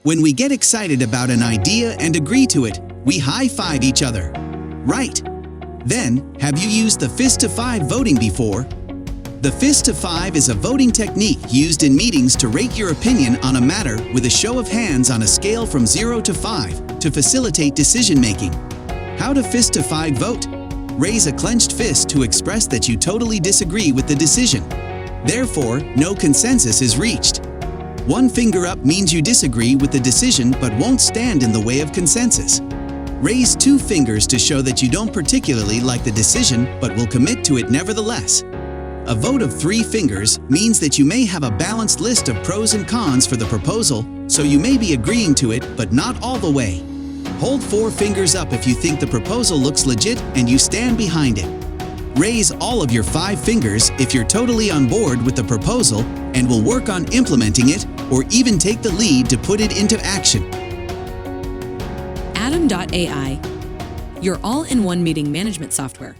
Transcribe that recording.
When we get excited about an idea and agree to it, we high-five each other. Right. Then, have you used the fist to five voting before? The fist to five is a voting technique used in meetings to rate your opinion on a matter with a show of hands on a scale from 0 to 5 to facilitate decision-making. How to fist to five vote? Raise a clenched fist to express that you totally disagree with the decision. Therefore, no consensus is reached. One finger up means you disagree with the decision but won't stand in the way of consensus. Raise two fingers to show that you don't particularly like the decision but will commit to it nevertheless. A vote of three fingers means that you may have a balanced list of pros and cons for the proposal, so you may be agreeing to it but not all the way. Hold four fingers up if you think the proposal looks legit and you stand behind it. Raise all of your five fingers if you're totally on board with the proposal and will work on implementing it or even take the lead to put it into action. Adam.ai, your all-in-one meeting management software.